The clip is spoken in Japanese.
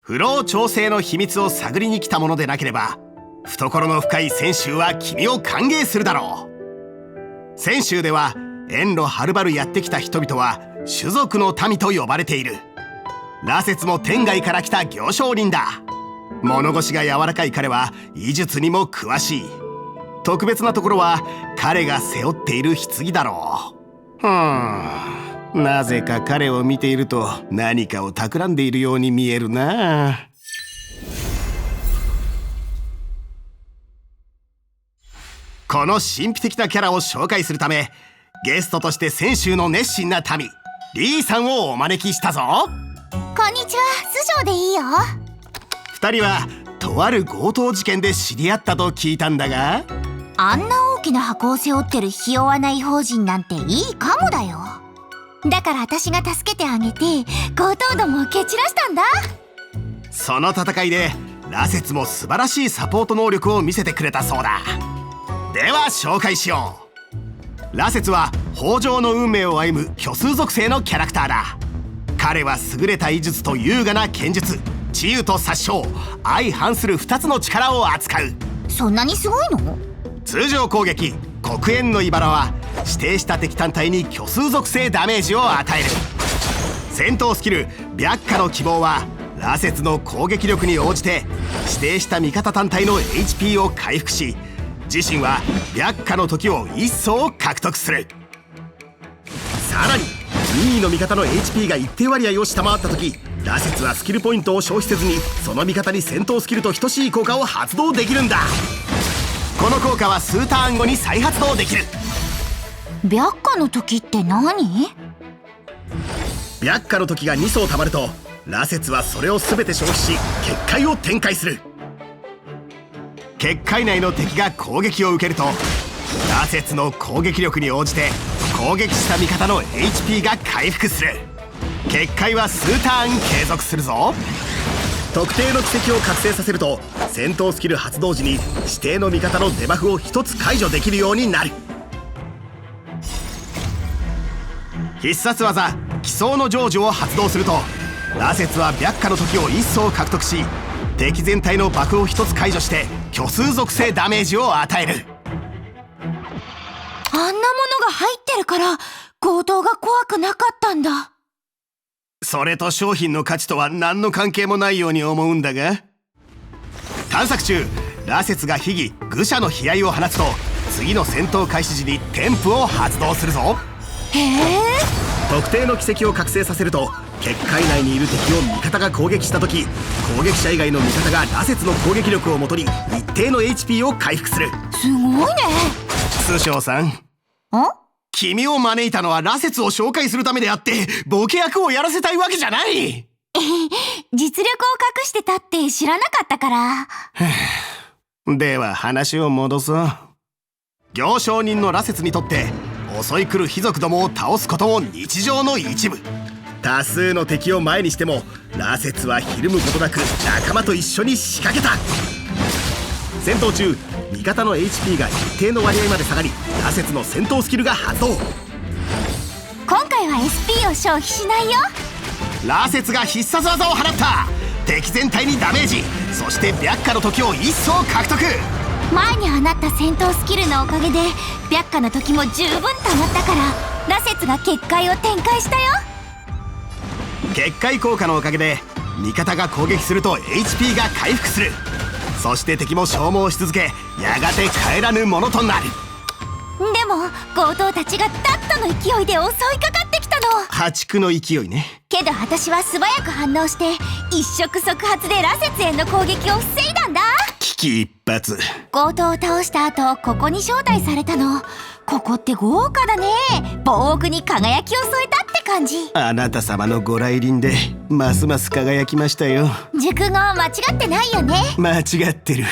フロー調整の秘密を探りに来たものでなければ、懐の深い泉州は君を歓迎するだろう。泉州では遠路はるばるやってきた人々は種族の民と呼ばれている。羅刹も天外から来た行商人だ。物腰が柔らかい彼は医術にも詳しい。特別なところは彼が背負っている棺だろう。なぜか彼を見ていると何かを企んでいるように見えるな。この神秘的なキャラを紹介するため、ゲストとして泉州の熱心な民リーさんをお招きしたぞ。こんにちは、素性でいいよ。2人はとある強盗事件で知り合ったと聞いたんだが、あんな大きな箱を背負ってるひ弱な異邦人なんていいかもだよ。だから私が助けてあげて強盗どもを蹴散らしたんだ。その戦いで羅刹も素晴らしいサポート能力を見せてくれたそうだ。では紹介しよう。羅刹は豊穣の運命を歩む虚数属性のキャラクターだ。彼は優れた医術と優雅な剣術、治癒と殺傷、相反する2つの力を扱う。そんなにすごいの？通常攻撃黒煙の茨は指定した敵単体に虚数属性ダメージを与える。戦闘スキル白化の希望は羅刹の攻撃力に応じて指定した味方単体の HP を回復し、自身は白化の時を一層獲得する。さらに任意の味方の HP が一定割合を下回った時、羅刹はスキルポイントを消費せずにその味方に戦闘スキルと等しい効果を発動できるんだ。この効果は数ターン後に再発動できる。白化の時って何？白化の時が2層たまると羅刹はそれを全て消費し結界を展開する。結界内の敵が攻撃を受けると羅刹の攻撃力に応じて攻撃した味方の HP が回復する。結界は数ターン継続するぞ。特定の奇跡を覚醒させると戦闘スキル発動時に指定の味方のデバフを1つ解除できるようになる。必殺技奇想の成就を発動すると羅刹は白化の時を1層獲得し、敵全体のバフを1つ解除して虚数属性ダメージを与える。あんなものが入ってるから強盗が怖くなかったんだ。それと商品の価値とは何の関係もないように思うんだが、探索中羅刹が秘技愚者の悲哀を放つと次の戦闘開始時にテンプを発動するぞ。へえ。特定の奇跡を覚醒させると結界内にいる敵を味方が攻撃した時、攻撃者以外の味方が羅刹の攻撃力をもとに一定の HP を回復する。すごいね。通称さん、君を招いたのは羅刹を紹介するためであってボケ役をやらせたいわけじゃない。実力を隠してたって知らなかったから。では話を戻そう。行商人の羅刹にとって襲い来る卑族どもを倒すことも日常の一部。多数の敵を前にしても羅刹はひるむことなく仲間と一緒に仕掛けた。戦闘中味方の HP が一定の割合まで下がり羅刹の戦闘スキルが発動。今回は SP を消費しないよ。羅刹が必殺技を放った。敵全体にダメージ、そして白化の時を一層獲得。前に放った戦闘スキルのおかげで白化の時も十分溜まったから羅刹が結界を展開したよ。結界効果のおかげで味方が攻撃すると HP が回復する。そして敵も消耗し続けやがて帰らぬものとなる。でも強盗たちがダッとの勢いで襲いかかってきたの。破竹の勢いね。けど私は素早く反応して一触即発で羅刹への攻撃を防いだんだ。危機一髪。強盗を倒した後ここに招待されたの。ここって豪華だね。防奥に輝きを添えたって感じ。あなた様のご来臨でますます輝きましたよ。熟語間違ってないよね。間違ってる。